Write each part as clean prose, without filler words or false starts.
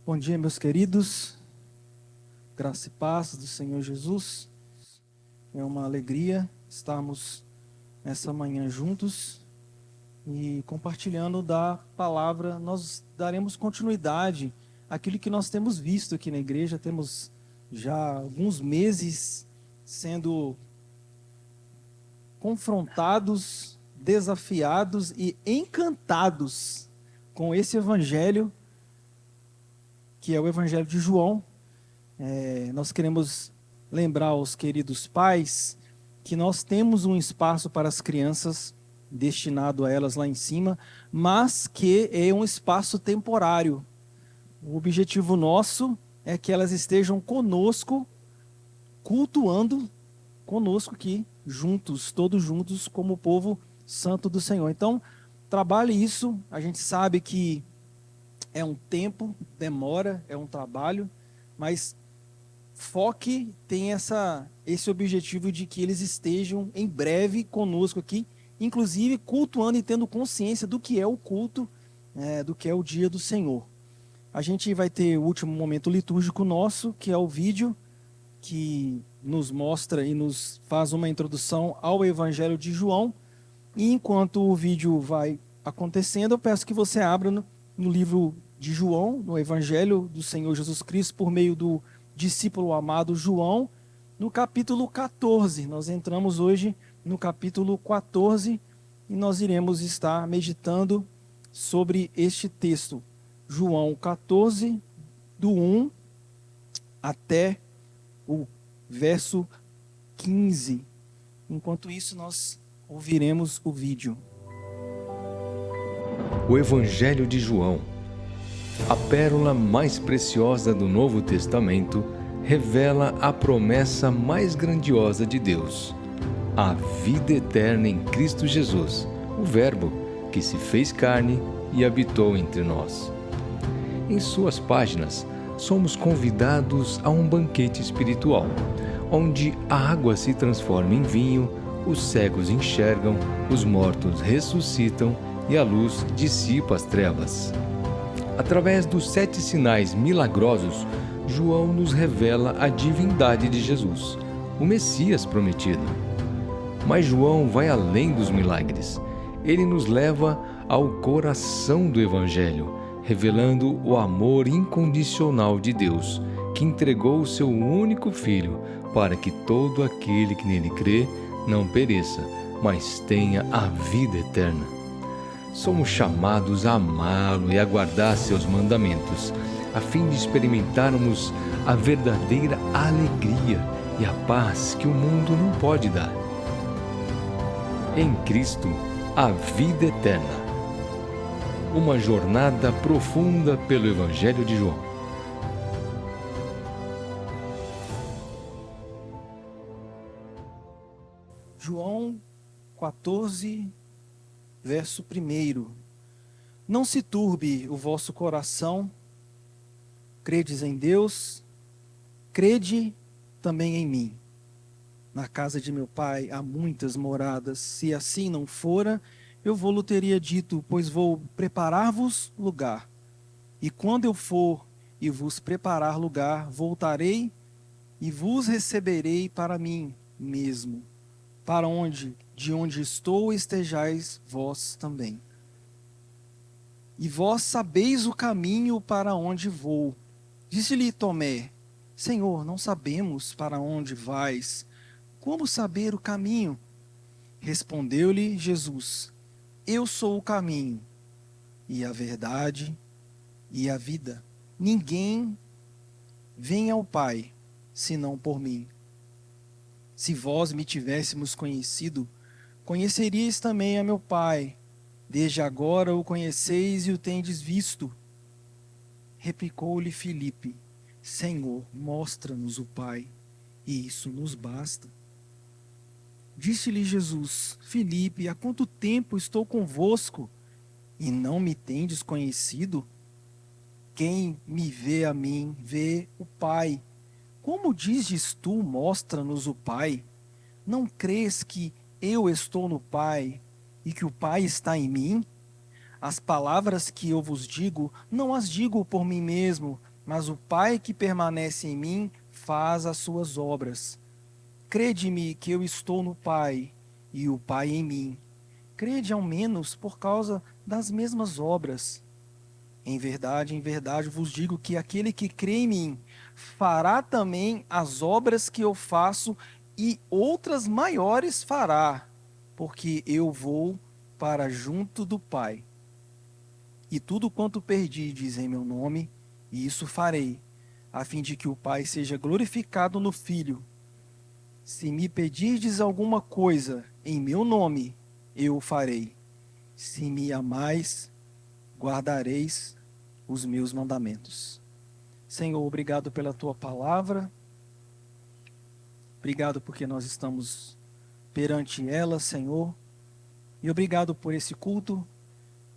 Bom dia, meus queridos. Graça e paz do Senhor Jesus. É uma alegria estarmos nessa manhã juntos e compartilhando da palavra. Nós daremos continuidade àquilo que nós temos visto aqui na igreja. Temos já alguns meses sendo confrontados, desafiados e encantados com esse evangelho, que é o Evangelho de João. Nós queremos lembrar aos queridos pais que nós temos um espaço para as crianças destinado a elas lá em cima, mas que é um espaço temporário. O objetivo nosso é que elas estejam conosco, cultuando conosco aqui, juntos, todos juntos, como o povo santo do Senhor. Então, trabalhe isso. A gente sabe que é um tempo, demora, é um trabalho, mas foque, tem esse objetivo de que eles estejam em breve conosco aqui, inclusive cultuando e tendo consciência do que é o culto, do que é o dia do Senhor. A gente vai ter o último momento litúrgico nosso, que é o vídeo que nos mostra e nos faz uma introdução ao Evangelho de João. E enquanto o vídeo vai acontecendo, eu peço que você abra no livro de João, no Evangelho do Senhor Jesus Cristo, por meio do discípulo amado João, no capítulo 14. Nós entramos hoje no capítulo 14 e nós iremos estar meditando sobre este texto. João 14, do 1 até o verso 15. Enquanto isso, nós ouviremos o vídeo. O Evangelho de João, a pérola mais preciosa do Novo Testamento, revela a promessa mais grandiosa de Deus, a vida eterna em Cristo Jesus, o Verbo que se fez carne e habitou entre nós. Em suas páginas, somos convidados a um banquete espiritual, onde a água se transforma em vinho, os cegos enxergam, os mortos ressuscitam e a luz dissipa as trevas. Através dos 7 sinais milagrosos, João nos revela a divindade de Jesus, o Messias prometido. Mas João vai além dos milagres. Ele nos leva ao coração do Evangelho, revelando o amor incondicional de Deus, que entregou o seu único Filho para que todo aquele que nele crê não pereça, mas tenha a vida eterna. Somos chamados a amá-lo e a guardar seus mandamentos, a fim de experimentarmos a verdadeira alegria e a paz que o mundo não pode dar. Em Cristo, a vida eterna. Uma jornada profunda pelo Evangelho de João. João 14, verso 1. Não se turbe o vosso coração, credes em Deus, crede também em mim. Na casa de meu pai há muitas moradas, se assim não fora, eu vou-lo teria dito, pois vou preparar-vos lugar. E quando eu for e vos preparar lugar, voltarei e vos receberei para mim mesmo, para onde, de onde estou, estejais vós também. E vós sabeis o caminho para onde vou. Disse-lhe Tomé: Senhor, não sabemos para onde vais. Como saber o caminho? Respondeu-lhe Jesus: Eu sou o caminho, e a verdade, e a vida. Ninguém vem ao Pai, senão por mim. Se vós me tivéssemos conhecido, conheceríeis também a meu Pai. Desde agora o conheceis e o tendes visto. Replicou-lhe Filipe: Senhor, mostra-nos o Pai, e isso nos basta. Disse-lhe Jesus: Filipe, há quanto tempo estou convosco, e não me tendes conhecido? Quem me vê a mim, vê o Pai. Como dizes tu, mostra-nos o Pai? Não crês que eu estou no Pai e que o Pai está em mim? As palavras que eu vos digo, não as digo por mim mesmo, mas o Pai que permanece em mim faz as suas obras. Crede-me que eu estou no Pai e o Pai em mim. Crede ao menos por causa das mesmas obras. Em verdade vos digo que aquele que crê em mim fará também as obras que eu faço e outras maiores fará, porque eu vou para junto do Pai. E tudo quanto perdides em meu nome, isso farei, a fim de que o Pai seja glorificado no Filho. Se me pedirdes alguma coisa em meu nome, eu o farei. Se me amais, guardareis os meus mandamentos. Senhor, obrigado pela tua palavra. Obrigado porque nós estamos perante ela, Senhor. E obrigado por esse culto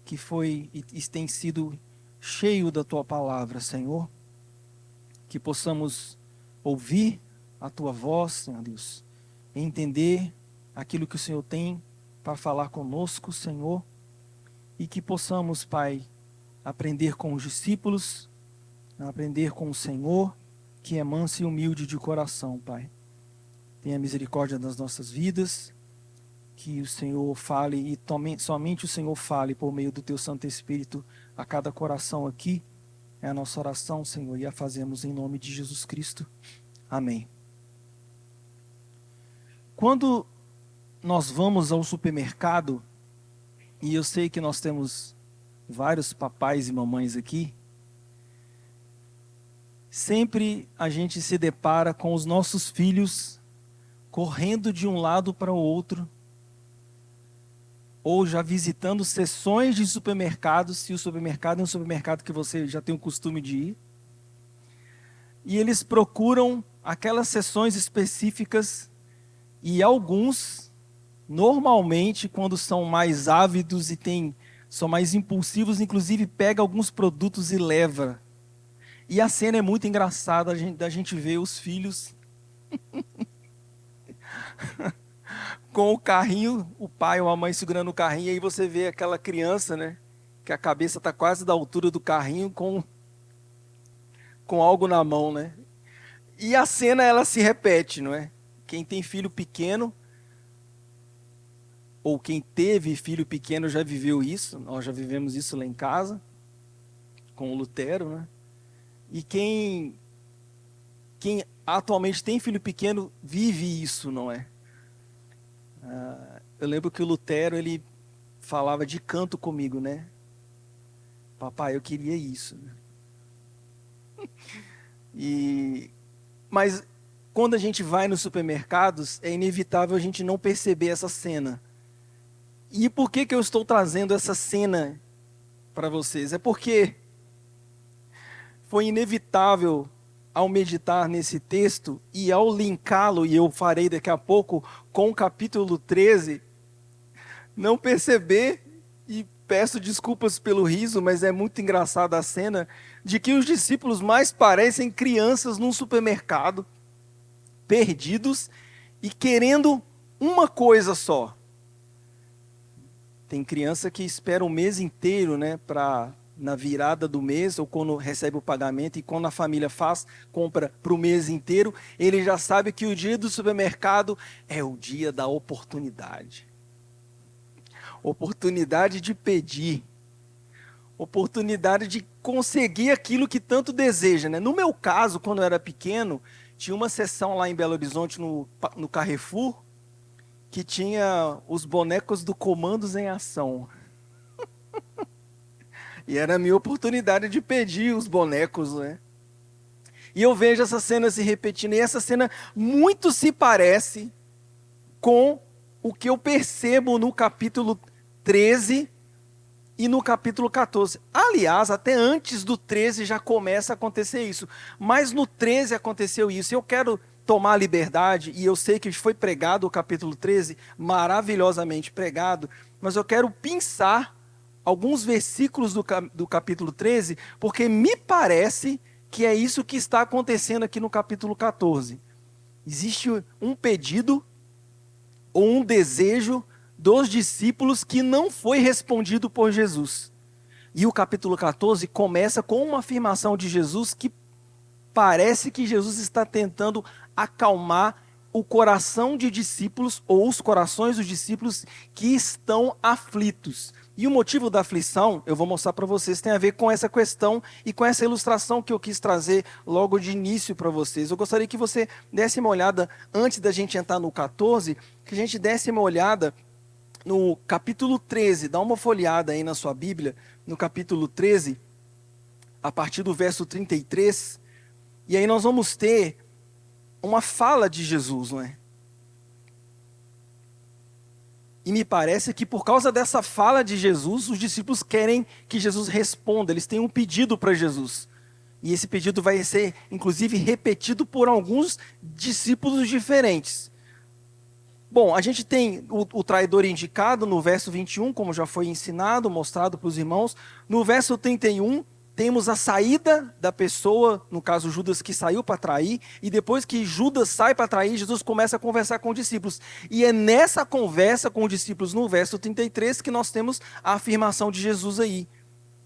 que foi e tem sido cheio da tua palavra, Senhor. Que possamos ouvir a tua voz, Senhor Deus, entender aquilo que o Senhor tem para falar conosco, Senhor, e que possamos, Pai, aprender com os discípulos, aprender com o Senhor, que é manso e humilde de coração, Pai. Tenha misericórdia das nossas vidas, que o Senhor fale e somente o Senhor fale por meio do teu Santo Espírito a cada coração aqui. É a nossa oração, Senhor, e a fazemos em nome de Jesus Cristo. Amém. Quando nós vamos ao supermercado, e eu sei que nós temos vários papais e mamães aqui, sempre a gente se depara com os nossos filhos correndo de um lado para o outro, ou já visitando seções de supermercados, se o supermercado é um supermercado que você já tem o costume de ir, e eles procuram aquelas seções específicas, e alguns, normalmente, quando são mais ávidos e são mais impulsivos, inclusive pega alguns produtos e leva. E a cena é muito engraçada, da gente ver os filhos com o carrinho, o pai ou a mãe segurando o carrinho, e aí você vê aquela criança, né, que a cabeça está quase da altura do carrinho com algo na mão, né? E a cena, ela se repete, não é? Quem tem filho pequeno, ou quem teve filho pequeno já viveu isso, nós já vivemos isso lá em casa, com o Lutero, né? E quem atualmente tem filho pequeno vive isso, não é? Eu lembro que o Lutero, ele falava de canto comigo, né? Papai, eu queria isso. Mas quando a gente vai nos supermercados, é inevitável a gente não perceber essa cena. E por que eu estou trazendo essa cena para vocês? É porque foi inevitável, ao meditar nesse texto e ao linká-lo, e eu farei daqui a pouco, com o capítulo 13, não perceber, e peço desculpas pelo riso, mas é muito engraçada a cena, de que os discípulos mais parecem crianças num supermercado, perdidos e querendo uma coisa só. Tem criança que espera o mês inteiro, né, na virada do mês, ou quando recebe o pagamento, e quando a família compra para o mês inteiro, ele já sabe que o dia do supermercado é o dia da oportunidade. Oportunidade de pedir. Oportunidade de conseguir aquilo que tanto deseja, né? No meu caso, quando eu era pequeno, tinha uma seção lá em Belo Horizonte, no Carrefour, que tinha os bonecos do Comandos em Ação. E era a minha oportunidade de pedir os bonecos, né? E eu vejo essa cena se repetindo, e essa cena muito se parece com o que eu percebo no capítulo 13 e no capítulo 14. Aliás, até antes do 13 já começa a acontecer isso. Mas no 13 aconteceu isso. Eu quero tomar a liberdade, e eu sei que foi pregado o capítulo 13, maravilhosamente pregado, mas eu quero pensar alguns versículos do capítulo 13, porque me parece que é isso que está acontecendo aqui no capítulo 14. Existe um pedido ou um desejo dos discípulos que não foi respondido por Jesus. E o capítulo 14 começa com uma afirmação de Jesus que parece que Jesus está tentando acalmar o coração de discípulos, ou os corações dos discípulos que estão aflitos. E o motivo da aflição, eu vou mostrar para vocês, tem a ver com essa questão e com essa ilustração que eu quis trazer logo de início para vocês. Eu gostaria que você desse uma olhada, antes da gente entrar no 14, que a gente desse uma olhada no capítulo 13. Dá uma folheada aí na sua Bíblia, no capítulo 13, a partir do verso 33. E aí nós vamos ter uma fala de Jesus, não é? E me parece que por causa dessa fala de Jesus, os discípulos querem que Jesus responda, eles têm um pedido para Jesus. E esse pedido vai ser, inclusive, repetido por alguns discípulos diferentes. Bom, a gente tem o traidor indicado no verso 21, como já foi ensinado, mostrado para os irmãos. No verso 31, temos a saída da pessoa, no caso Judas, que saiu para trair, e depois que Judas sai para trair, Jesus começa a conversar com os discípulos. E é nessa conversa com os discípulos, no verso 33, que nós temos a afirmação de Jesus aí.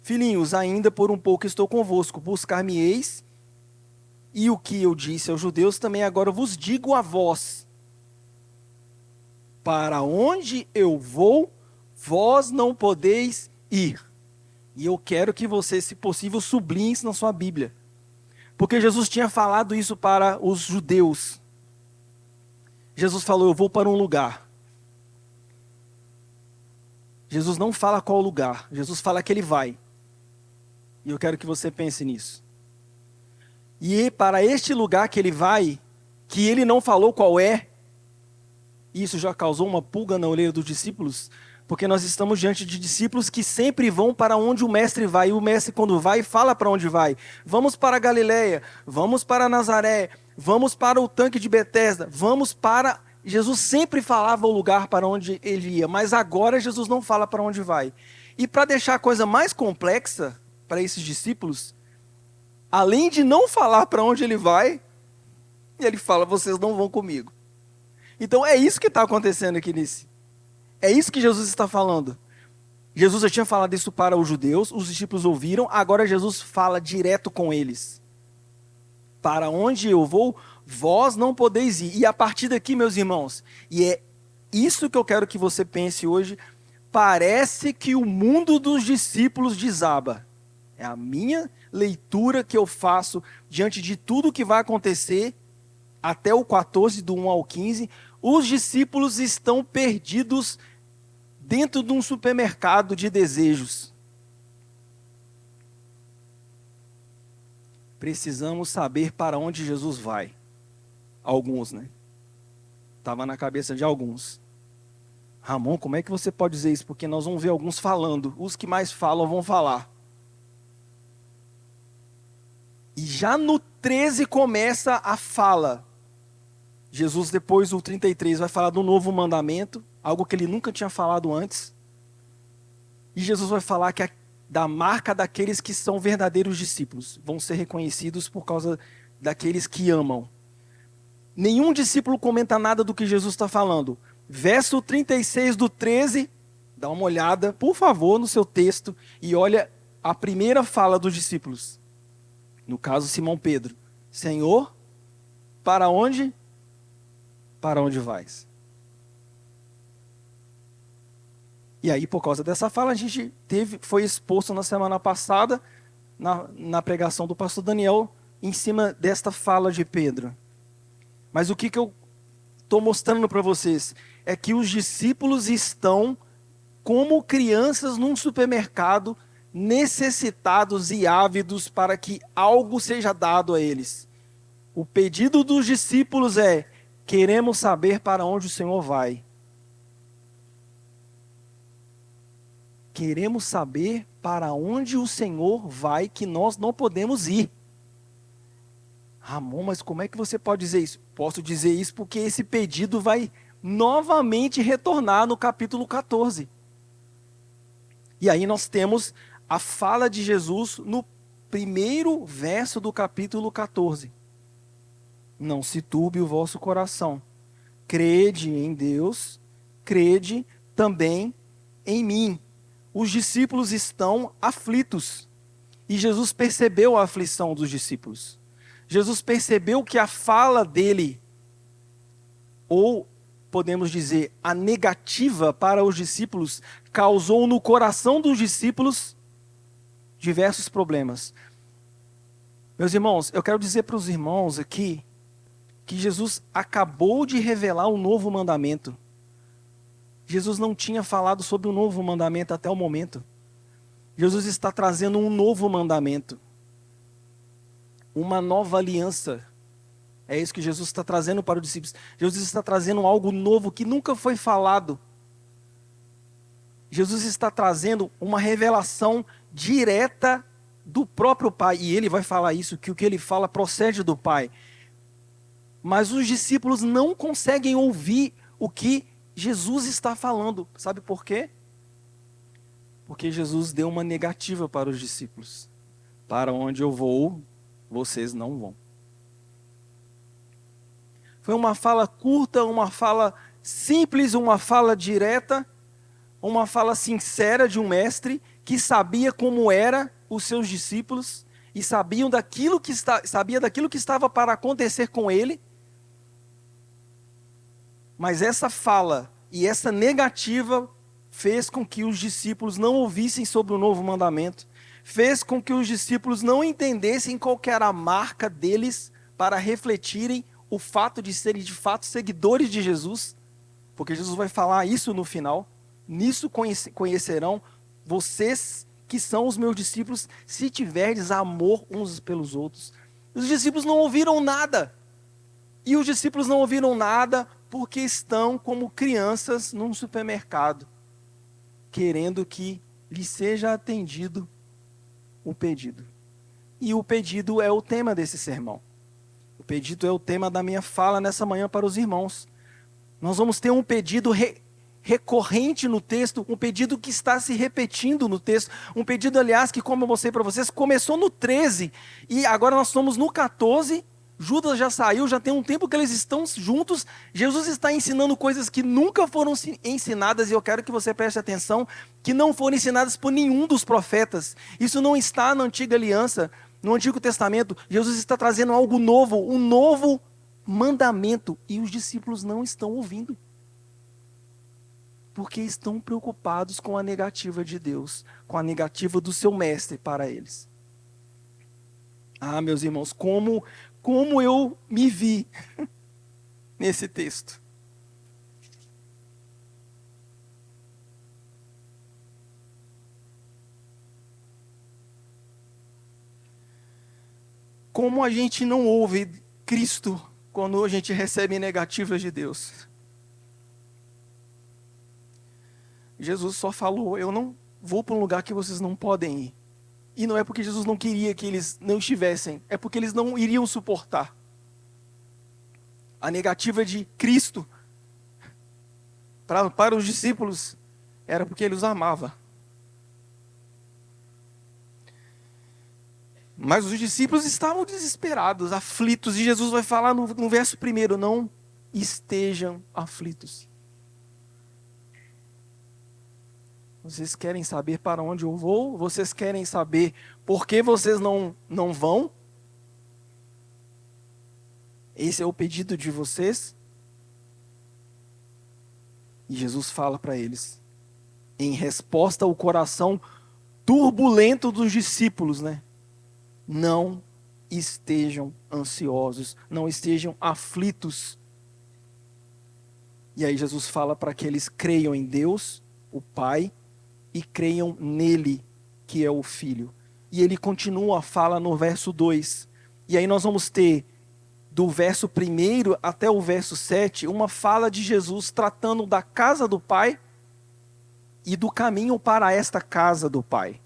Filhinhos, ainda por um pouco estou convosco, buscar-me-eis, e o que eu disse aos judeus também agora vos digo a vós. Para onde eu vou, vós não podeis ir. E eu quero que você, se possível, sublinhe isso na sua Bíblia. Porque Jesus tinha falado isso para os judeus. Jesus falou, eu vou para um lugar. Jesus não fala qual lugar, Jesus fala que ele vai. E eu quero que você pense nisso. E para este lugar que ele vai, que ele não falou qual é, isso já causou uma pulga na orelha dos discípulos, porque nós estamos diante de discípulos que sempre vão para onde o mestre vai, e o mestre quando vai, fala para onde vai. Vamos para Galileia, vamos para Nazaré, vamos para o tanque de Betesda, vamos para... Jesus sempre falava o lugar para onde ele ia, mas agora Jesus não fala para onde vai. E para deixar a coisa mais complexa para esses discípulos, além de não falar para onde ele vai, ele fala, vocês não vão comigo. Então é isso que está acontecendo aqui nesse... É isso que Jesus está falando. Jesus já tinha falado isso para os judeus, os discípulos ouviram, agora Jesus fala direto com eles. Para onde eu vou, vós não podeis ir. E a partir daqui, meus irmãos, e é isso que eu quero que você pense hoje, parece que o mundo dos discípulos desaba. É a minha leitura que eu faço diante de tudo que vai acontecer até o 14, do 1 ao 15. Os discípulos estão perdidos dentro de um supermercado de desejos. Precisamos saber para onde Jesus vai. Alguns, né? Estava na cabeça de alguns. Ramon, como é que você pode dizer isso? Porque nós vamos ver alguns falando. Os que mais falam vão falar. E já no 13 começa a fala. Jesus depois, o 33, vai falar do novo mandamento, algo que ele nunca tinha falado antes. E Jesus vai falar que da marca daqueles que são verdadeiros discípulos. Vão ser reconhecidos por causa daqueles que amam. Nenhum discípulo comenta nada do que Jesus está falando. Verso 36 do 13, dá uma olhada, por favor, no seu texto, e olha a primeira fala dos discípulos. No caso, Simão Pedro. Senhor, para onde? Para onde vais? E aí, por causa dessa fala, a gente foi exposto na semana passada, na pregação do pastor Daniel, em cima desta fala de Pedro. Mas o que eu estou mostrando para vocês é que os discípulos estão como crianças num supermercado, necessitados e ávidos para que algo seja dado a eles. O pedido dos discípulos é: queremos saber para onde o Senhor vai. Queremos saber para onde o Senhor vai, que nós não podemos ir. Ramon, mas como é que você pode dizer isso? Posso dizer isso porque esse pedido vai novamente retornar no capítulo 14. E aí nós temos a fala de Jesus no primeiro verso do capítulo 14. Não se turbe o vosso coração. Crede em Deus, crede também em mim. Os discípulos estão aflitos. E Jesus percebeu a aflição dos discípulos. Jesus percebeu que a fala dele, ou podemos dizer, a negativa para os discípulos, causou no coração dos discípulos diversos problemas. Meus irmãos, eu quero dizer para os irmãos aqui, que Jesus acabou de revelar um novo mandamento. Jesus não tinha falado sobre um novo mandamento até o momento. Jesus está trazendo um novo mandamento. Uma nova aliança. É isso que Jesus está trazendo para os discípulos. Jesus está trazendo algo novo que nunca foi falado. Jesus está trazendo uma revelação direta do próprio Pai. E ele vai falar isso, que o que ele fala procede do Pai. Mas os discípulos não conseguem ouvir o que Jesus está falando. Sabe por quê? Porque Jesus deu uma negativa para os discípulos. Para onde eu vou, vocês não vão. Foi uma fala curta, uma fala simples, uma fala direta, uma fala sincera de um mestre que sabia como eram os seus discípulos e sabia daquilo que estava para acontecer com ele. Mas essa fala e essa negativa fez com que os discípulos não ouvissem sobre o novo mandamento, fez com que os discípulos não entendessem qual que era a marca deles para refletirem o fato de serem de fato seguidores de Jesus, porque Jesus vai falar isso no final. Nisso conhecerão vocês que são os meus discípulos, se tiverdes amor uns pelos outros. Os discípulos não ouviram nada, e os discípulos não ouviram nada porque estão como crianças num supermercado, querendo que lhe seja atendido o pedido. E o pedido é o tema desse sermão. O pedido é o tema da minha fala nessa manhã para os irmãos. Nós vamos ter um pedido recorrente no texto, um pedido que está se repetindo no texto, um pedido, aliás, que, como eu mostrei para vocês, começou no 13, e agora nós estamos no 14, Judas já saiu, já tem um tempo que eles estão juntos, Jesus está ensinando coisas que nunca foram ensinadas, e eu quero que você preste atenção, que não foram ensinadas por nenhum dos profetas. Isso não está na antiga aliança, no Antigo Testamento. Jesus está trazendo algo novo, um novo mandamento, e os discípulos não estão ouvindo, porque estão preocupados com a negativa de Deus, com a negativa do seu mestre para eles. Ah, meus irmãos, como eu me vi nesse texto. Como a gente não ouve Cristo quando a gente recebe negativas de Deus. Jesus só falou, eu não vou para um lugar que vocês não podem ir. E não é porque Jesus não queria que eles não estivessem, é porque eles não iriam suportar. A negativa de Cristo para os discípulos era porque ele os amava. Mas os discípulos estavam desesperados, aflitos, e Jesus vai falar no verso 1, não estejam aflitos. Vocês querem saber para onde eu vou? Vocês querem saber por que vocês não vão? Esse é o pedido de vocês? E Jesus fala para eles, em resposta ao coração turbulento dos discípulos, né? Não estejam ansiosos, não estejam aflitos. E aí Jesus fala para que eles creiam em Deus, o Pai, e creiam nele, que é o Filho. E ele continua a fala no verso 2. E aí nós vamos ter, do verso 1 até o verso 7, uma fala de Jesus tratando da casa do Pai e do caminho para esta casa do Pai.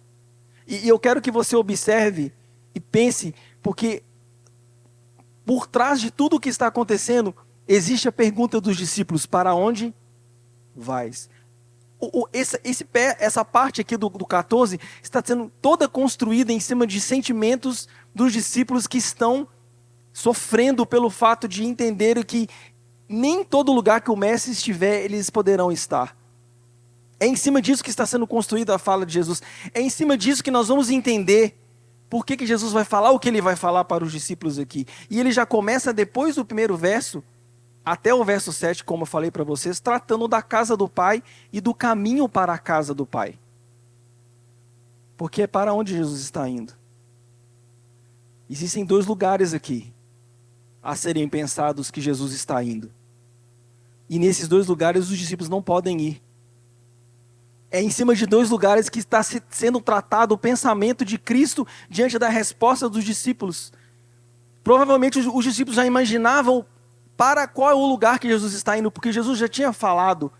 E eu quero que você observe e pense, porque por trás de tudo o que está acontecendo, existe a pergunta dos discípulos, para onde vais? Essa parte aqui do 14 está sendo toda construída em cima de sentimentos dos discípulos que estão sofrendo pelo fato de entenderem que nem em todo lugar que o mestre estiver, eles poderão estar. É em cima disso que está sendo construída a fala de Jesus. É em cima disso que nós vamos entender por que Jesus vai falar o que ele vai falar para os discípulos aqui. E ele já começa depois do primeiro verso, até o verso 7, como eu falei para vocês, tratando da casa do Pai e do caminho para a casa do Pai. Porque é para onde Jesus está indo. Existem 2 lugares aqui a serem pensados que Jesus está indo. E nesses 2 lugares os discípulos não podem ir. É em cima de 2 lugares que está sendo tratado o pensamento de Cristo diante da resposta dos discípulos. Provavelmente os discípulos já imaginavam para qual é o lugar que Jesus está indo, porque Jesus já tinha falado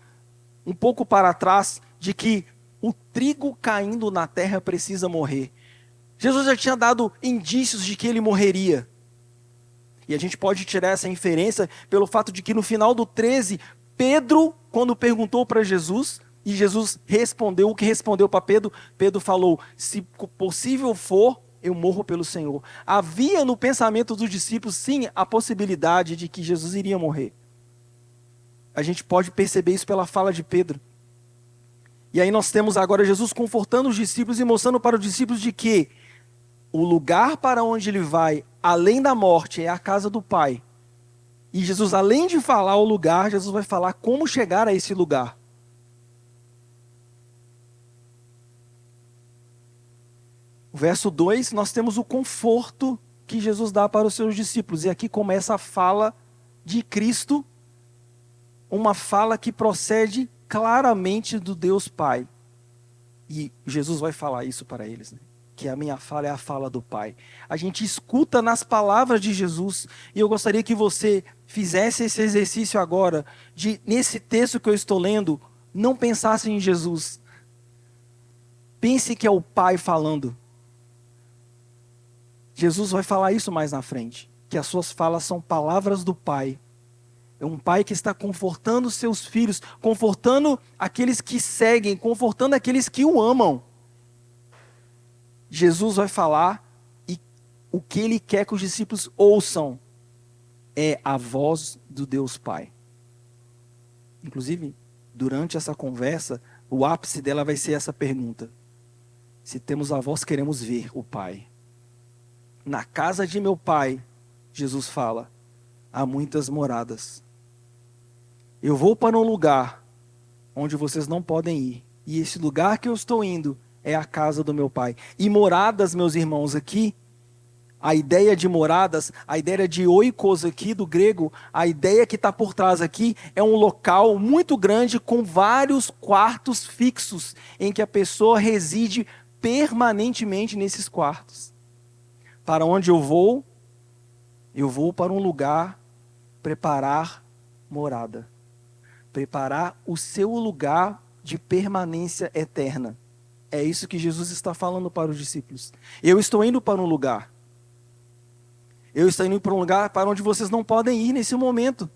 um pouco para trás de que o trigo caindo na terra precisa morrer. Jesus já tinha dado indícios de que ele morreria. E a gente pode tirar essa inferência pelo fato de que no final do 13, Pedro, quando perguntou para Jesus, e Jesus respondeu o que respondeu para Pedro, Pedro falou, se possível for, eu morro pelo Senhor. Havia no pensamento dos discípulos, sim, a possibilidade de que Jesus iria morrer. A gente pode perceber isso pela fala de Pedro. E aí nós temos agora Jesus confortando os discípulos e mostrando para os discípulos de que o lugar para onde ele vai, além da morte, é a casa do Pai. E Jesus, além de falar o lugar, Jesus vai falar como chegar a esse lugar. O verso 2, nós temos o conforto que Jesus dá para os seus discípulos. E aqui começa a fala de Cristo, uma fala que procede claramente do Deus Pai. E Jesus vai falar isso para eles, né? Que a minha fala é a fala do Pai. A gente escuta nas palavras de Jesus, e eu gostaria que você fizesse esse exercício agora, de nesse texto que eu estou lendo, não pensasse em Jesus. Pense que é o Pai falando. Jesus vai falar isso mais na frente, que as suas falas são palavras do Pai. É um Pai que está confortando seus filhos, confortando aqueles que seguem, confortando aqueles que o amam. Jesus vai falar e o que ele quer que os discípulos ouçam é a voz do Deus Pai. Inclusive, durante essa conversa, o ápice dela vai ser essa pergunta: se temos a voz, queremos ver o Pai. Na casa de meu Pai, Jesus fala, há muitas moradas. Eu vou para um lugar onde vocês não podem ir. E esse lugar que eu estou indo é a casa do meu Pai. E moradas, meus irmãos, aqui, a ideia de moradas, a ideia de oikos aqui do grego, a ideia que está por trás aqui é um local muito grande com vários quartos fixos em que a pessoa reside permanentemente nesses quartos. Para onde eu vou para um lugar preparar morada. Preparar o seu lugar de permanência eterna. É isso que Jesus está falando para os discípulos. Eu estou indo para um lugar. Eu estou indo para um lugar para onde vocês não podem ir nesse momento.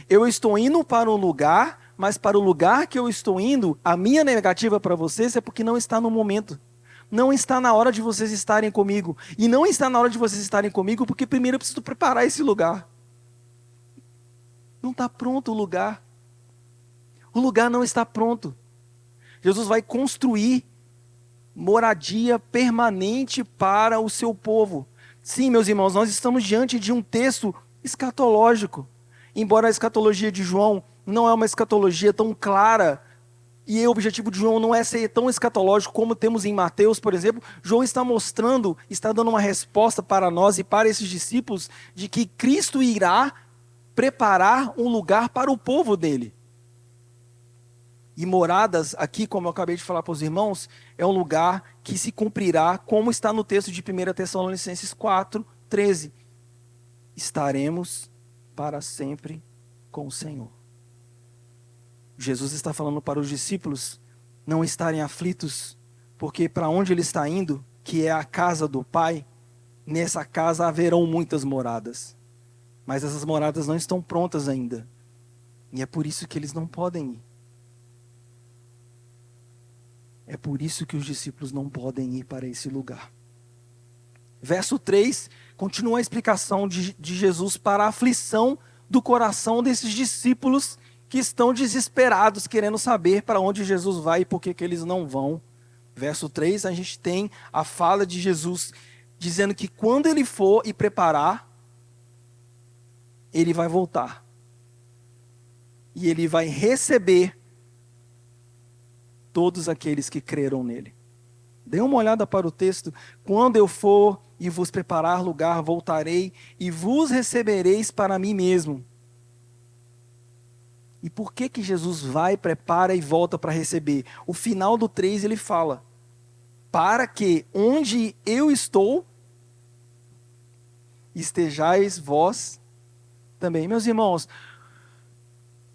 Eu estou indo para um lugar, mas para o lugar que eu estou indo, a minha negativa para vocês é porque não está no momento. Não está na hora de vocês estarem comigo. E não está na hora de vocês estarem comigo porque primeiro eu preciso preparar esse lugar. Não está pronto o lugar. O lugar não está pronto. Jesus vai construir moradia permanente para o seu povo. Sim, meus irmãos, nós estamos diante de um texto escatológico. Embora a escatologia de João não é uma escatologia tão clara, e o objetivo de João não é ser tão escatológico como temos em Mateus, por exemplo, João está mostrando, está dando uma resposta para nós e para esses discípulos, de que Cristo irá preparar um lugar para o povo dele. E moradas, aqui, como eu acabei de falar para os irmãos, é um lugar que se cumprirá, como está no texto de 1 Tessalonicenses 4:13. Estaremos para sempre com o Senhor. Jesus está falando para os discípulos não estarem aflitos, porque para onde ele está indo, que é a casa do Pai, nessa casa haverão muitas moradas. Mas essas moradas não estão prontas ainda. E é por isso que eles não podem ir. É por isso que os discípulos não podem ir para esse lugar. Verso 3, continua a explicação de Jesus para a aflição do coração desses discípulos que estão desesperados, querendo saber para onde Jesus vai e por que eles não vão. Verso 3, a gente tem a fala de Jesus dizendo que quando ele for e preparar, ele vai voltar. E ele vai receber todos aqueles que creram nele. Dê uma olhada para o texto. Quando eu for e vos preparar lugar, voltarei e vos recebereis para mim mesmo. E por que Jesus vai, prepara e volta para receber? O final do 3 ele fala: para que onde eu estou, estejais vós também. Meus irmãos,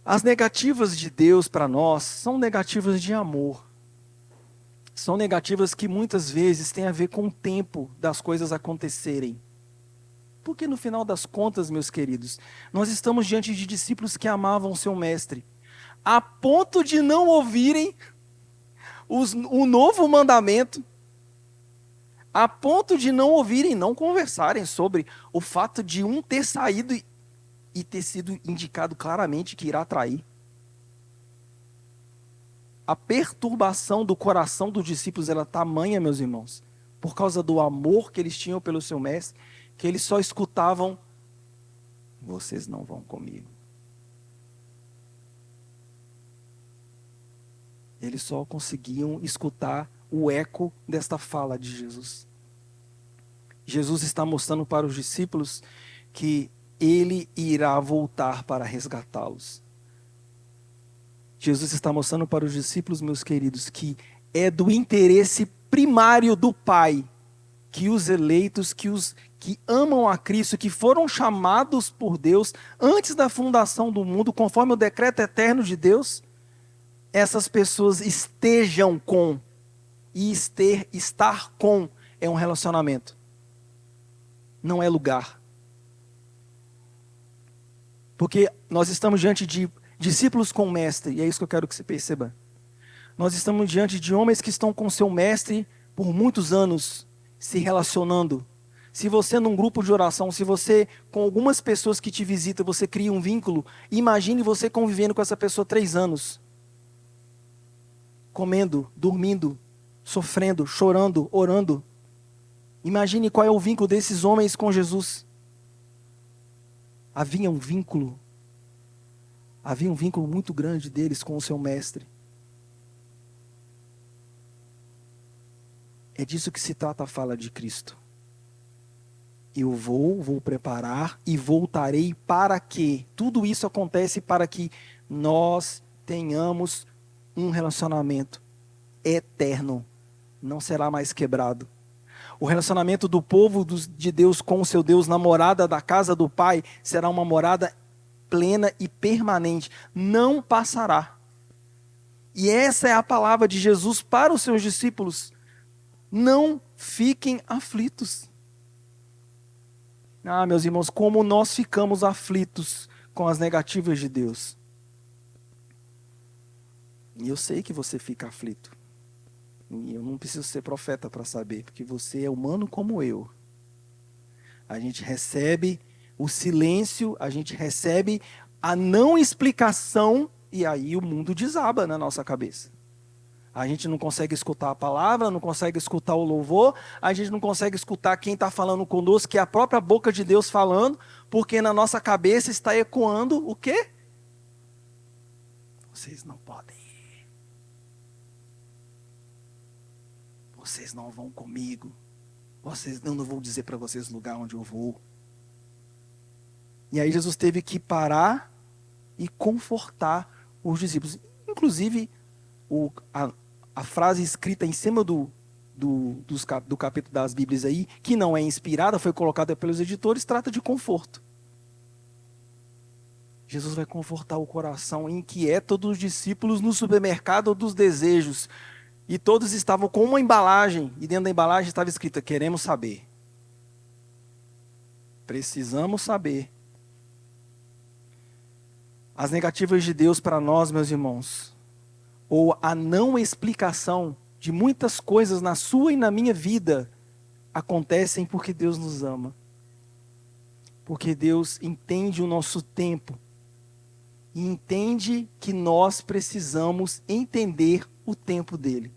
as negativas de Deus para nós são negativas de amor. São negativas que muitas vezes têm a ver com o tempo das coisas acontecerem. Porque no final das contas, meus queridos, nós estamos diante de discípulos que amavam o seu mestre, a ponto de não ouvirem o novo mandamento, a ponto de não ouvirem, não conversarem sobre o fato de um ter saído e ter sido indicado claramente que irá trair. A perturbação do coração dos discípulos era tamanha, meus irmãos, por causa do amor que eles tinham pelo seu mestre, que eles só escutavam: vocês não vão comigo. Eles só conseguiam escutar o eco desta fala de Jesus. Jesus está mostrando para os discípulos que ele irá voltar para resgatá-los. Jesus está mostrando para os discípulos, meus queridos, que é do interesse primário do Pai que os eleitos, que amam a Cristo, que foram chamados por Deus antes da fundação do mundo, conforme o decreto eterno de Deus, essas pessoas estejam com. E estar com é um relacionamento, não é lugar. Porque nós estamos diante de discípulos com o mestre, e é isso que eu quero que você perceba. Nós estamos diante de homens que estão com seu mestre por muitos anos, se relacionando. Se você num grupo de oração, se você com algumas pessoas que te visitam, você cria um vínculo, imagine você convivendo com essa pessoa 3 anos. Comendo, dormindo, sofrendo, chorando, orando. Imagine qual é o vínculo desses homens com Jesus. Havia um vínculo muito grande deles com o seu mestre. É disso que se trata a fala de Cristo. Eu vou preparar e voltarei para que tudo isso acontece para que nós tenhamos um relacionamento eterno, não será mais quebrado. O relacionamento do povo de Deus com o seu Deus na morada da casa do Pai será uma morada plena e permanente, não passará. E essa é a palavra de Jesus para os seus discípulos: não fiquem aflitos. Ah, meus irmãos, como nós ficamos aflitos com as negativas de Deus. E eu sei que você fica aflito. E eu não preciso ser profeta para saber, porque você é humano como eu. A gente recebe o silêncio, a gente recebe a não explicação, e aí o mundo desaba na nossa cabeça. A gente não consegue escutar a palavra, não consegue escutar o louvor, a gente não consegue escutar quem está falando conosco, que é a própria boca de Deus falando, porque na nossa cabeça está ecoando o quê? Vocês não podem ir. Vocês não vão comigo. Eu não vou dizer para vocês o lugar onde eu vou. E aí Jesus teve que parar e confortar os discípulos. Inclusive, a frase escrita em cima do capítulo das Bíblias aí, que não é inspirada, foi colocada pelos editores, trata de conforto. Jesus vai confortar o coração inquieto dos discípulos no supermercado dos desejos. E todos estavam com uma embalagem, e dentro da embalagem estava escrito: queremos saber. Precisamos saber. As negativas de Deus para nós, meus irmãos, ou a não explicação de muitas coisas na sua e na minha vida, acontecem porque Deus nos ama. Porque Deus entende o nosso tempo. E entende que nós precisamos entender o tempo dele.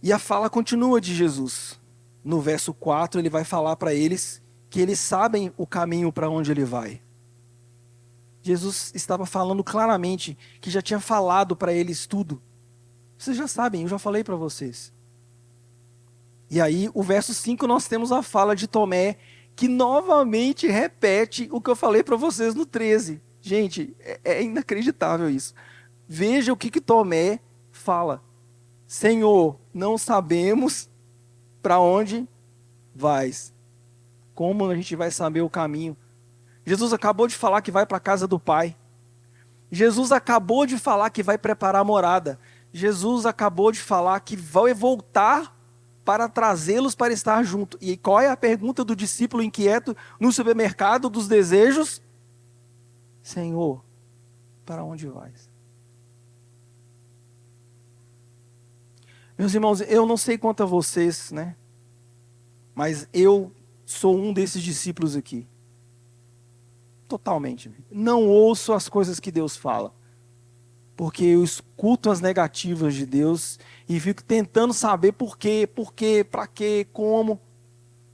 E a fala continua de Jesus. No verso 4, ele vai falar para eles que eles sabem o caminho para onde ele vai. Jesus estava falando claramente, que já tinha falado para eles tudo. Vocês já sabem, eu já falei para vocês. E aí, o verso 5, nós temos a fala de Tomé, que novamente repete o que eu falei para vocês no 13. Gente, é inacreditável isso. Veja o que Tomé fala. Senhor, não sabemos para onde vais. Como a gente vai saber o caminho? Jesus acabou de falar que vai para a casa do Pai. Jesus acabou de falar que vai preparar a morada. Jesus acabou de falar que vai voltar para trazê-los para estar junto. E qual é a pergunta do discípulo inquieto no supermercado dos desejos? Senhor, para onde vais? Meus irmãos, eu não sei quanto a vocês, né? Mas eu sou um desses discípulos aqui. Totalmente. Não ouço as coisas que Deus fala. Porque eu escuto as negativas de Deus e fico tentando saber por quê, para quê, como.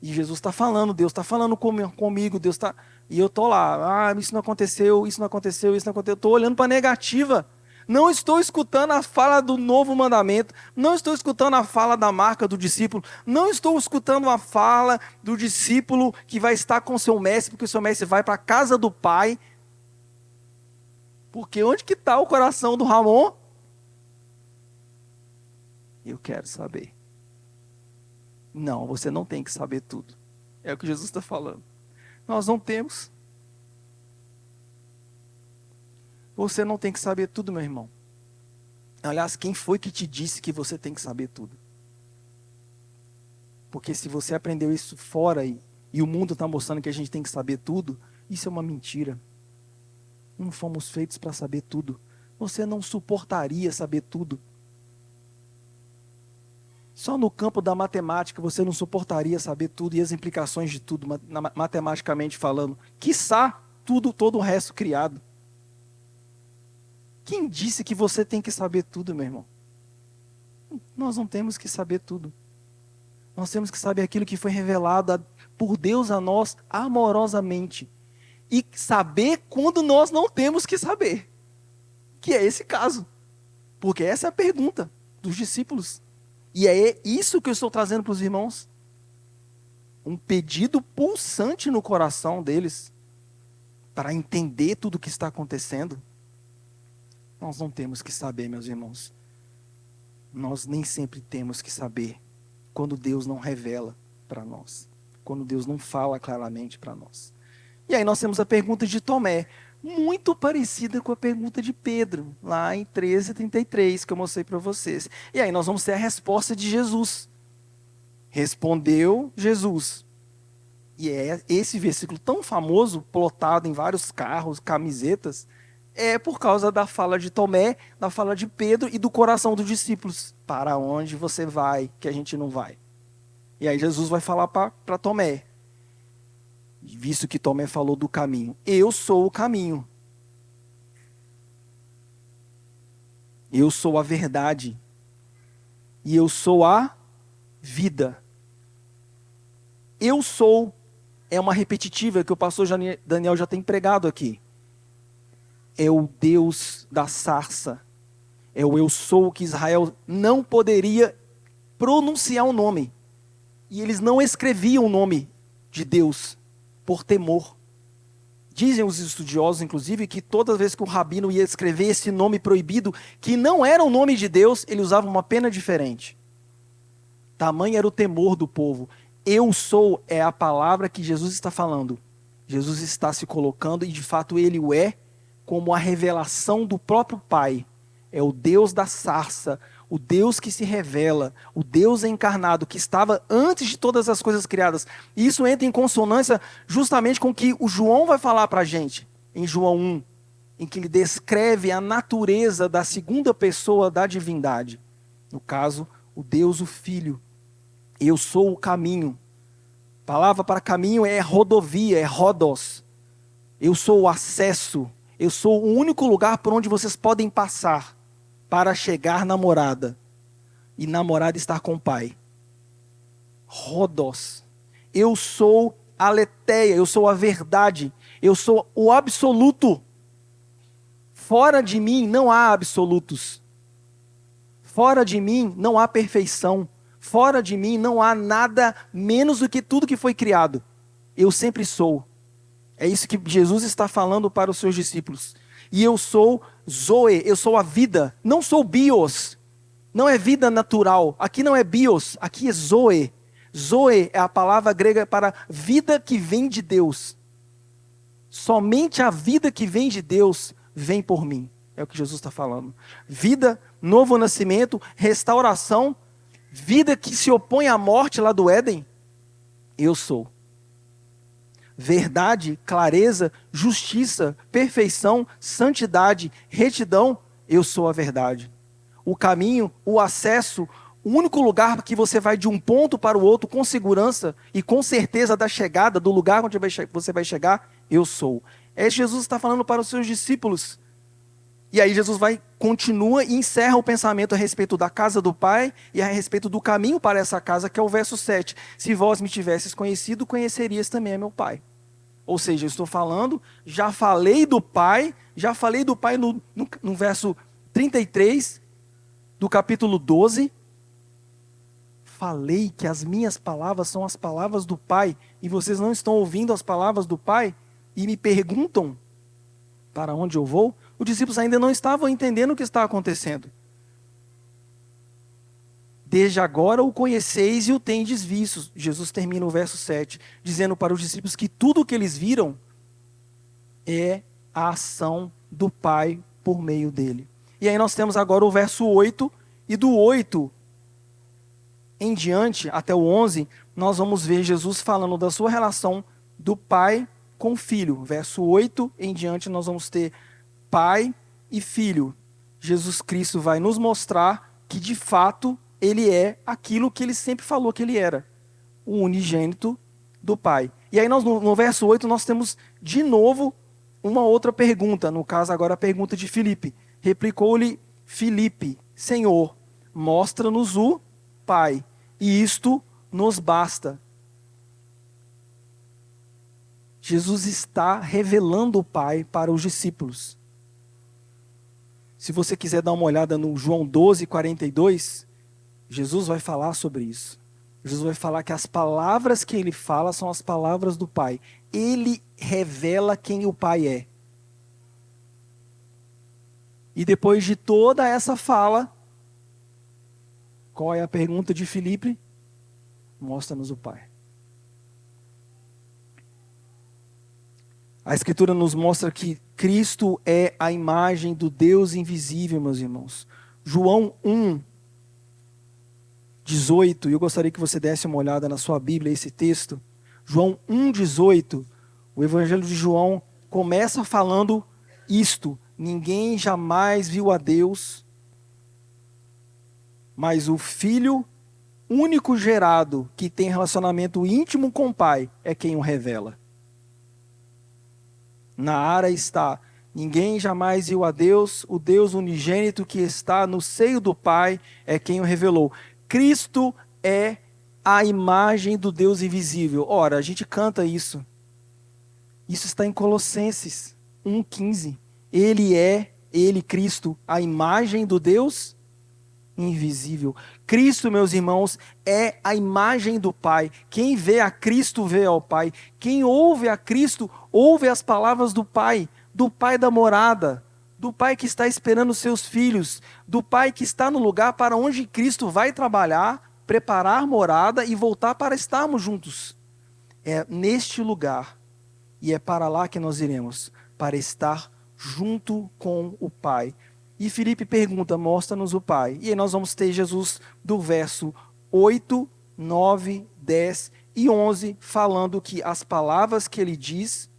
E Jesus está falando, Deus está falando comigo, Deus está... E eu estou lá, isso não aconteceu, isso não aconteceu, isso não aconteceu. Eu estou olhando para a negativa. Não estou escutando a fala do novo mandamento, não estou escutando a fala da marca do discípulo, não estou escutando a fala do discípulo que vai estar com o seu mestre, porque o seu mestre vai para a casa do Pai. Porque onde que está o coração do Ramon? Eu quero saber. Não, você não tem que saber tudo. É o que Jesus está falando. Nós não temos. Você não tem que saber tudo, meu irmão. Aliás, quem foi que te disse que você tem que saber tudo? Porque se você aprendeu isso fora e o mundo está mostrando que a gente tem que saber tudo, isso é uma mentira. Não fomos feitos para saber tudo. Você não suportaria saber tudo. Só no campo da matemática você não suportaria saber tudo e as implicações de tudo, matematicamente falando. Quiçá tudo, todo o resto criado. Quem disse que você tem que saber tudo, meu irmão? Nós não temos que saber tudo. Nós temos que saber aquilo que foi revelado por Deus a nós amorosamente. E saber quando nós não temos que saber. Que é esse caso. Porque essa é a pergunta dos discípulos. E é isso que eu estou trazendo para os irmãos. Um pedido pulsante no coração deles. Para entender tudo o que está acontecendo. Nós não temos que saber, meus irmãos. Nós nem sempre temos que saber. Quando Deus não revela para nós. Quando Deus não fala claramente para nós. E aí nós temos a pergunta de Tomé, muito parecida com a pergunta de Pedro, lá em 13:33, que eu mostrei para vocês. E aí nós vamos ter a resposta de Jesus. Respondeu Jesus. E é esse versículo tão famoso, plotado em vários carros, camisetas, é por causa da fala de Tomé, da fala de Pedro e do coração dos discípulos. Para onde você vai, que a gente não vai? E aí Jesus vai falar para Tomé. Visto que Tomé falou do caminho. Eu sou o caminho. Eu sou a verdade. E eu sou a vida. Eu sou é uma repetitiva que o pastor Daniel já tem pregado aqui. É o Deus da sarça. É o eu sou que Israel não poderia pronunciar o nome. E eles não escreviam o nome de Deus. Por temor. Dizem os estudiosos, inclusive, que toda vez que o rabino ia escrever esse nome proibido, que não era o nome de Deus, ele usava uma pena diferente. Tamanho era o temor do povo. Eu sou é a palavra que Jesus está falando. Jesus está se colocando, e de fato ele o é, como a revelação do próprio Pai. É o Deus da sarça, o Deus que se revela, o Deus encarnado, que estava antes de todas as coisas criadas. E isso entra em consonância justamente com o que o João vai falar para a gente, em João 1, em que ele descreve a natureza da segunda pessoa da divindade. No caso, o Deus, o Filho. Eu sou o caminho. A palavra para caminho é rodovia, é rodos. Eu sou o acesso. Eu sou o único lugar por onde vocês podem passar para chegar na morada. e na morada estar com o Pai. Rhodos. Eu sou a aletheia, eu sou a verdade, eu sou o absoluto. Fora de mim não há absolutos. Fora de mim não há perfeição. Fora de mim não há nada menos do que tudo que foi criado. Eu sempre sou. É isso que Jesus está falando para os seus discípulos. E eu sou Zoe, eu sou a vida, não sou bios. Não é vida natural. Aqui não é bios, aqui é Zoe. Zoe é a palavra grega para vida que vem de Deus. Somente a vida que vem de Deus vem por mim. É o que Jesus está falando. Vida, novo nascimento, restauração, vida que se opõe à morte lá do Éden, eu sou. Verdade, clareza, justiça, perfeição, santidade, retidão, eu sou a verdade. O caminho, o acesso, o único lugar que você vai de um ponto para o outro com segurança e com certeza da chegada, do lugar onde você vai chegar, eu sou. É isso que Jesus está falando para os seus discípulos. E aí Jesus continua e encerra o pensamento a respeito da casa do Pai e a respeito do caminho para essa casa, que é o verso 7. Se vós me tivesses conhecido, conhecerias também a meu Pai. Ou seja, eu estou falando, já falei do Pai no verso 33 do capítulo 12. Falei que as minhas palavras são as palavras do Pai e vocês não estão ouvindo as palavras do Pai e me perguntam para onde eu vou? Os discípulos ainda não estavam entendendo o que está acontecendo. Desde agora o conheceis e o tendes visto. Jesus termina o verso 7, dizendo para os discípulos que tudo o que eles viram é a ação do Pai por meio dele. E aí nós temos agora o verso 8, e do 8 em diante, até o 11, nós vamos ver Jesus falando da sua relação do Pai com o Filho. Verso 8 em diante nós vamos ter Pai e Filho. Jesus Cristo vai nos mostrar que de fato ele é aquilo que ele sempre falou que ele era, o unigênito do Pai. E aí no verso 8 nós temos de novo uma outra pergunta, no caso agora a pergunta de Filipe. Replicou-lhe Filipe: Senhor, mostra-nos o Pai, e isto nos basta. Jesus está revelando o Pai para os discípulos. Se você quiser dar uma olhada no João 12, 42, Jesus vai falar sobre isso. Jesus vai falar que as palavras que ele fala são as palavras do Pai. Ele revela quem o Pai é. E depois de toda essa fala, qual é a pergunta de Filipe? Mostra-nos o Pai. A Escritura nos mostra que Cristo é a imagem do Deus invisível, meus irmãos. João 1, 18, e eu gostaria que você desse uma olhada na sua Bíblia, esse texto. João 1, 18, o Evangelho de João começa falando isto: ninguém jamais viu a Deus, mas o Filho único gerado, que tem relacionamento íntimo com o Pai, é quem o revela. Na Ara está: ninguém jamais viu a Deus, o Deus unigênito que está no seio do Pai é quem o revelou. Cristo é a imagem do Deus invisível. Ora, a gente canta isso. Isso está em Colossenses 1,15. Ele, Cristo, a imagem do Deus invisível. Cristo, meus irmãos, é a imagem do Pai. Quem vê a Cristo vê ao Pai. Quem ouve a Cristo ouve as palavras do Pai da morada, do Pai que está esperando seus filhos, do Pai que está no lugar para onde Cristo vai trabalhar, preparar morada e voltar para estarmos juntos. É neste lugar, e é para lá que nós iremos, para estar junto com o Pai. E Filipe pergunta: mostra-nos o Pai. E aí nós vamos ter Jesus do verso 8, 9, 10 e 11, falando que as palavras que ele diz,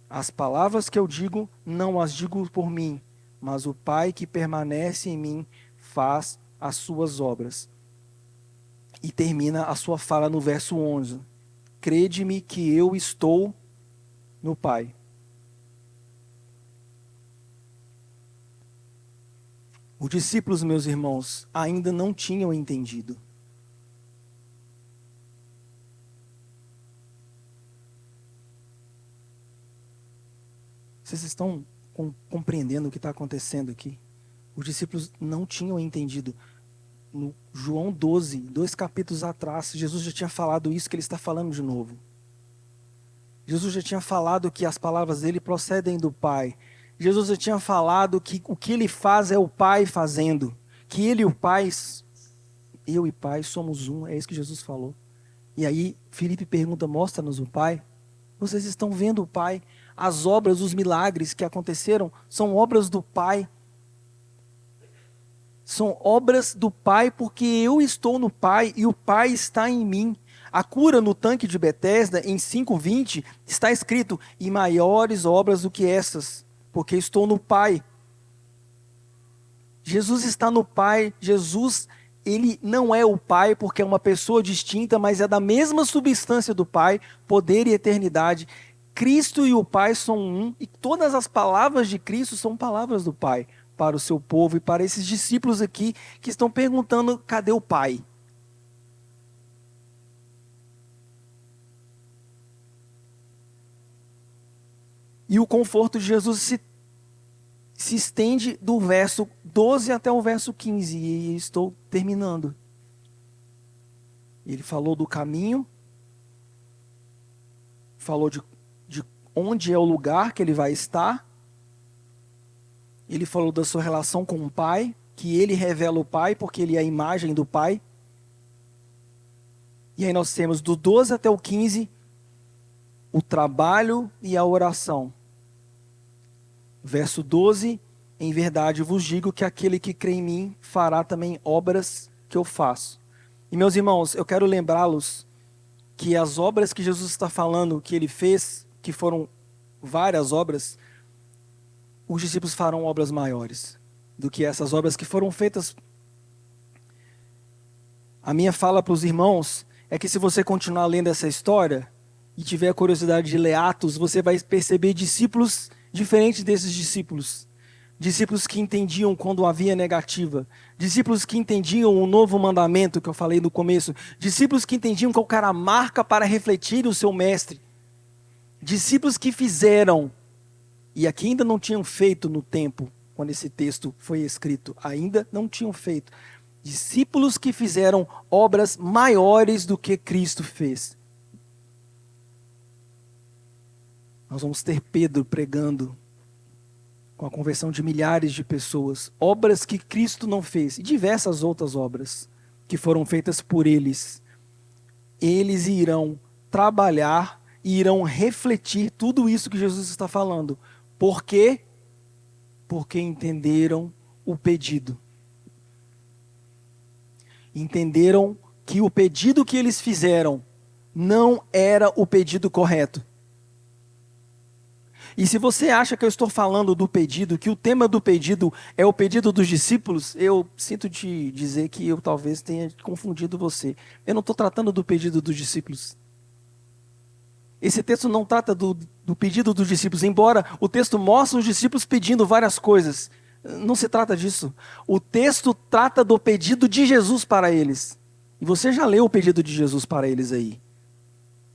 as palavras que eu digo, não as digo por mim, mas o Pai que permanece em mim faz as suas obras. E termina a sua fala no verso 11. Crede-me que eu estou no Pai. Os discípulos, meus irmãos, ainda não tinham entendido. Vocês estão compreendendo o que está acontecendo aqui? Os discípulos não tinham entendido. No João 12, 2 capítulos atrás, Jesus já tinha falado isso que ele está falando de novo. Jesus já tinha falado que as palavras dele procedem do Pai. Jesus já tinha falado que o que ele faz é o Pai fazendo. Que ele e o Pai, eu e Pai somos um, é isso que Jesus falou. E aí Filipe pergunta, mostra-nos o Pai. Vocês estão vendo o Pai. As obras, os milagres que aconteceram são obras do Pai. São obras do Pai porque eu estou no Pai e o Pai está em mim. A cura no tanque de Betesda, em 5:20, está escrito, e maiores obras do que essas, porque estou no Pai. Jesus está no Pai, Jesus, ele não é o Pai porque é uma pessoa distinta, mas é da mesma substância do Pai, poder e eternidade. Cristo e o Pai são um, e todas as palavras de Cristo são palavras do Pai, para o seu povo e para esses discípulos aqui que estão perguntando, cadê o Pai? E o conforto de Jesus se estende do verso 12 até o verso 15. E estou terminando. Ele falou do caminho. Falou de onde é o lugar que ele vai estar. Ele falou da sua relação com o Pai. Que ele revela o Pai porque ele é a imagem do Pai. E aí nós temos do 12 até o 15... o trabalho e a oração. Verso 12, em verdade vos digo que aquele que crê em mim fará também obras que eu faço. E meus irmãos, eu quero lembrá-los que as obras que Jesus está falando, que ele fez, que foram várias obras, os discípulos farão obras maiores do que essas obras que foram feitas. A minha fala para os irmãos é que se você continuar lendo essa história, e tiver a curiosidade de ler Atos, você vai perceber discípulos diferentes desses discípulos. Discípulos que entendiam quando havia negativa. Discípulos que entendiam o novo mandamento que eu falei no começo. Discípulos que entendiam qual era a marca para refletir o seu mestre. Discípulos que fizeram, e aqui ainda não tinham feito no tempo, quando esse texto foi escrito, ainda não tinham feito. Discípulos que fizeram obras maiores do que Cristo fez. Nós vamos ter Pedro pregando com a conversão de milhares de pessoas. Obras que Cristo não fez. E diversas outras obras que foram feitas por eles. Eles irão trabalhar e irão refletir tudo isso que Jesus está falando. Por quê? Porque entenderam o pedido. Entenderam que o pedido que eles fizeram não era o pedido correto. E se você acha que eu estou falando do pedido, que o tema do pedido é o pedido dos discípulos, eu sinto te dizer que eu talvez tenha confundido você. Eu não estou tratando do pedido dos discípulos. Esse texto não trata do pedido dos discípulos, embora o texto mostre os discípulos pedindo várias coisas. Não se trata disso. O texto trata do pedido de Jesus para eles. E você já leu o pedido de Jesus para eles aí.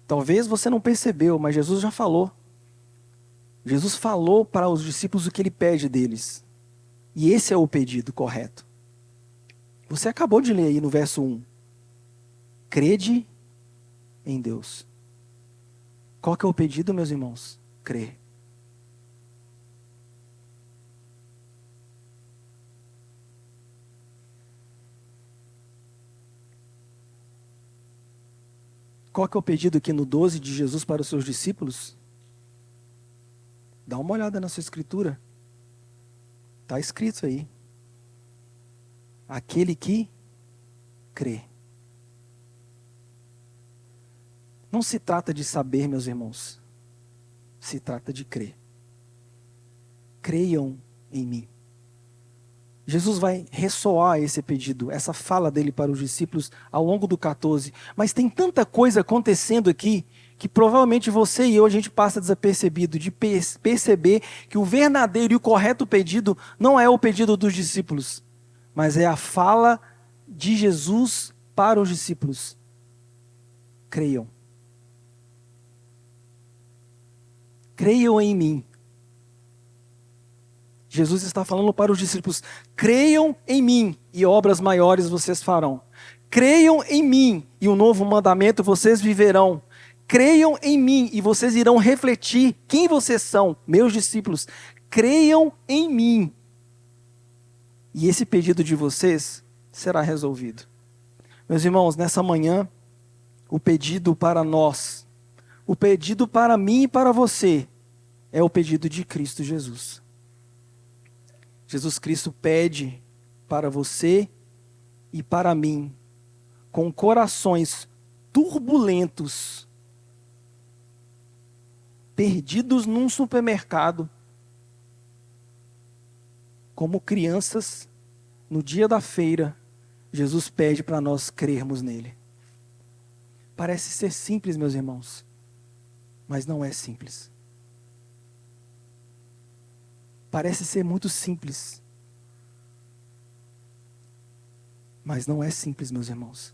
Talvez você não percebeu, mas Jesus já falou. Jesus falou para os discípulos o que ele pede deles. E esse é o pedido correto. Você acabou de ler aí no verso 1. Crede em Deus. Qual que é o pedido, meus irmãos? Crer. Qual que é o pedido aqui no 12 de Jesus para os seus discípulos? Dá uma olhada na sua escritura. Está escrito aí. Aquele que crê. Não se trata de saber, meus irmãos. Se trata de crer. Creiam em mim. Jesus vai ressoar esse pedido, essa fala dele para os discípulos ao longo do 14. Mas tem tanta coisa acontecendo aqui que provavelmente você e eu a gente passa desapercebido de perceber que o verdadeiro e o correto pedido não é o pedido dos discípulos. mas é a fala de Jesus para os discípulos. Creiam. Creiam em mim. Jesus está falando para os discípulos: creiam em mim e obras maiores vocês farão. Creiam em mim e um novo mandamento vocês viverão. Creiam em mim e vocês irão refletir quem vocês são, meus discípulos. Creiam em mim. E esse pedido de vocês será resolvido. Meus irmãos, nessa manhã, o pedido para nós, o pedido para mim e para você, é o pedido de Cristo Jesus. Jesus Cristo pede para você e para mim, com corações turbulentos, perdidos num supermercado, como crianças, no dia da feira, Jesus pede para nós crermos nele. Parece ser simples, meus irmãos, mas não é simples. Parece ser muito simples, mas não é simples, meus irmãos.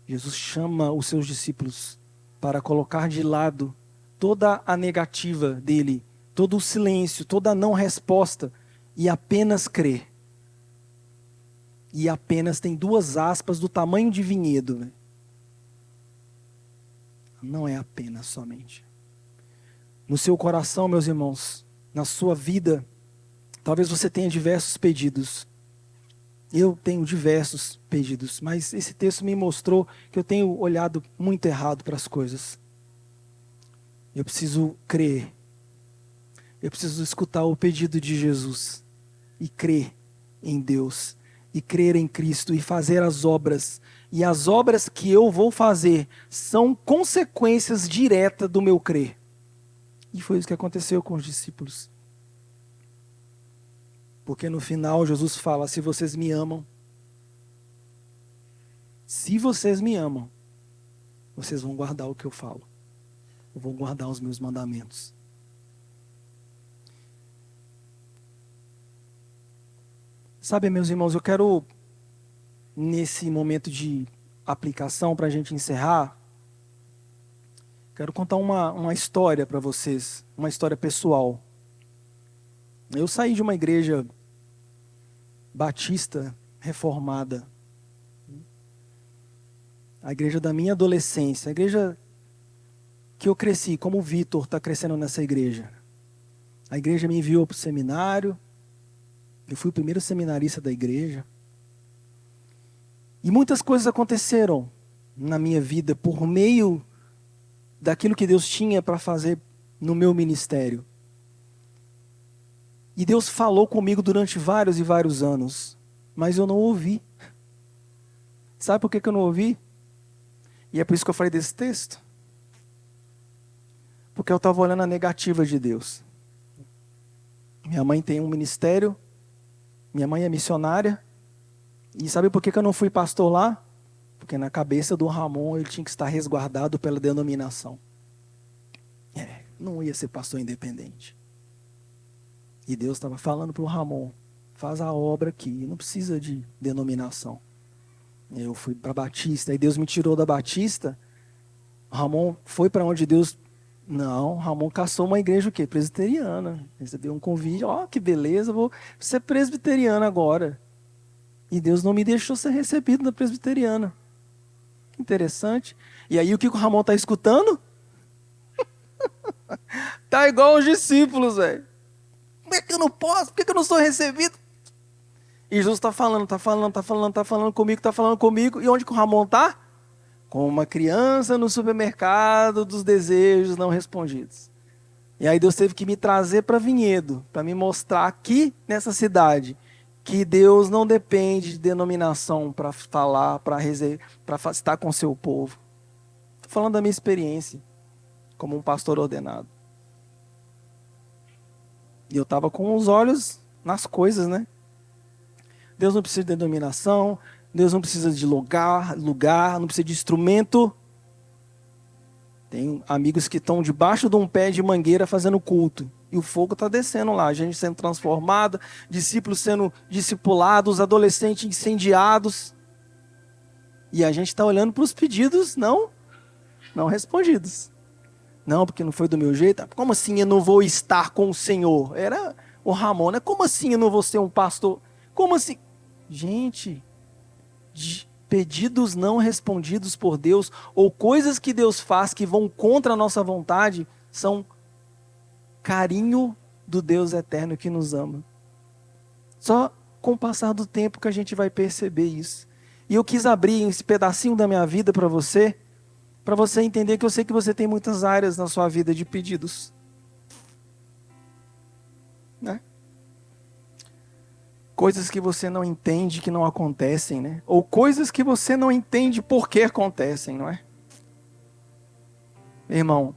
Jesus chama os seus discípulos para colocar de lado toda a negativa dele, todo o silêncio, toda a não resposta, e apenas crer. E apenas tem 2 aspas do tamanho de vinhedo, né? Não é apenas somente. No seu coração, meus irmãos, na sua vida, talvez você tenha diversos pedidos. Eu tenho diversos pedidos, mas esse texto me mostrou que eu tenho olhado muito errado para as coisas. Eu preciso crer. Eu preciso escutar o pedido de Jesus e crer em Deus, e crer em Cristo, e fazer as obras. E as obras que eu vou fazer são consequências diretas do meu crer. E foi isso que aconteceu com os discípulos. Porque no final Jesus fala: se vocês me amam, vocês vão guardar o que eu falo. Eu vou guardar os meus mandamentos. Sabe, meus irmãos, eu quero, nesse momento de aplicação, para a gente encerrar, quero contar uma história para vocês, uma história pessoal. Eu saí de uma igreja batista reformada, a igreja da minha adolescência, a igreja que eu cresci, como o Vitor está crescendo nessa igreja. A igreja me enviou para o seminário, eu fui o primeiro seminarista da igreja. E muitas coisas aconteceram na minha vida por meio daquilo que Deus tinha para fazer no meu ministério. E Deus falou comigo durante vários e vários anos, mas eu não ouvi. Sabe por que eu não ouvi? E é por isso que eu falei desse texto. Porque eu estava olhando a negativa de Deus. Minha mãe tem um ministério, minha mãe é missionária, e sabe por que eu não fui pastor lá? Porque na cabeça do Ramon ele tinha que estar resguardado pela denominação. Não ia ser pastor independente. E Deus estava falando para o Ramon: faz a obra aqui, não precisa de denominação. Eu fui para Batista, aí Deus me tirou da Batista. Ramon foi para onde Deus... Não, Ramon caçou uma igreja o quê? Presbiteriana. Recebeu um convite: que beleza, vou ser presbiteriano agora. E Deus não me deixou ser recebido na presbiteriana. Que interessante. E aí o que o Ramon está escutando? Tá igual os discípulos, velho. Como é que eu não posso? Por que eu não sou recebido? E Jesus está falando comigo. E onde que o Ramon está? Com uma criança no supermercado dos desejos não respondidos. E aí Deus teve que me trazer para Vinhedo, para me mostrar aqui nessa cidade que Deus não depende de denominação para falar, para estar com o seu povo. Estou falando da minha experiência como um pastor ordenado. E eu estava com os olhos nas coisas, né? Deus não precisa de denominação, Deus não precisa de lugar, não precisa de instrumento. Tem amigos que estão debaixo de um pé de mangueira fazendo culto. E o fogo está descendo lá, a gente sendo transformada, discípulos sendo discipulados, adolescentes incendiados. E a gente está olhando para os pedidos não respondidos. Não, porque não foi do meu jeito. Como assim eu não vou estar com o Senhor? Era o Ramon, né? Como assim eu não vou ser um pastor? Como assim? Gente, pedidos não respondidos por Deus, ou coisas que Deus faz que vão contra a nossa vontade, são carinho do Deus eterno que nos ama. Só com o passar do tempo que a gente vai perceber isso. E eu quis abrir esse pedacinho da minha vida para você entender que eu sei que você tem muitas áreas na sua vida de pedidos. Né? Coisas que você não entende que não acontecem, né? Ou coisas que você não entende por que acontecem, não é? Irmão,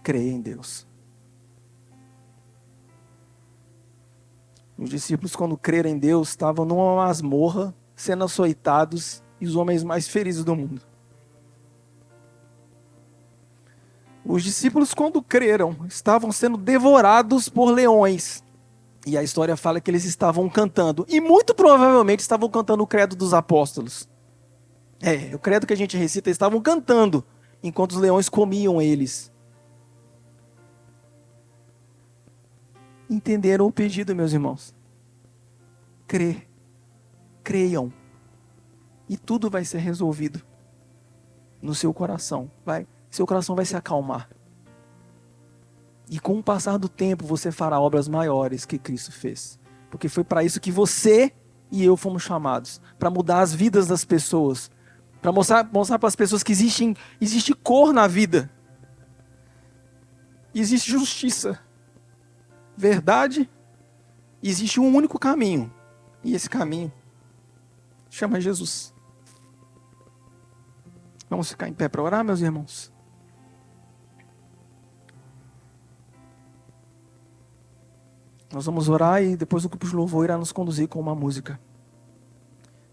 creia em Deus. Os discípulos, quando creram em Deus, estavam numa masmorra, sendo açoitados, e os homens mais felizes do mundo. Os discípulos, quando creram, estavam sendo devorados por leões. E a história fala que eles estavam cantando. E muito provavelmente estavam cantando o credo dos apóstolos. O credo que a gente recita, eles estavam cantando, enquanto os leões comiam eles. Entenderam o pedido, meus irmãos? Creiam. E tudo vai ser resolvido no seu coração. Seu coração vai se acalmar. E com o passar do tempo, você fará obras maiores que Cristo fez. Porque foi para isso que você e eu fomos chamados. Para mudar as vidas das pessoas. Para mostrar para as pessoas que existe cor na vida. Existe justiça. Verdade. Existe um único caminho. E esse caminho chama Jesus. Vamos ficar em pé para orar, meus irmãos? Nós vamos orar e depois o grupo de louvor irá nos conduzir com uma música.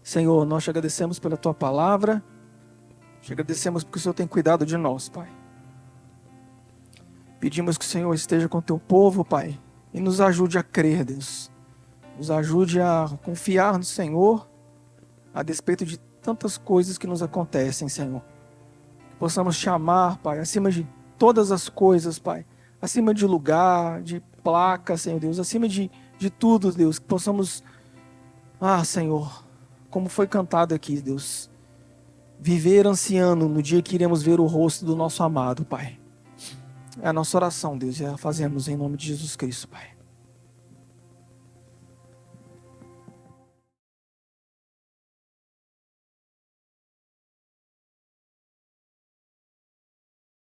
Senhor, nós te agradecemos pela tua palavra. Te agradecemos porque o Senhor tem cuidado de nós, Pai. Pedimos que o Senhor esteja com o teu povo, Pai, e nos ajude a crer, Deus. Nos ajude a confiar no Senhor, a despeito de tantas coisas que nos acontecem, Senhor. Que possamos te amar, Pai, acima de todas as coisas, Pai. Acima de lugar, de placa, Senhor Deus. Acima de tudo, Deus. Que possamos, Senhor, como foi cantado aqui, Deus. Viver ansiando no dia que iremos ver o rosto do nosso amado, Pai. É a nossa oração, Deus. E a fazemos em nome de Jesus Cristo, Pai.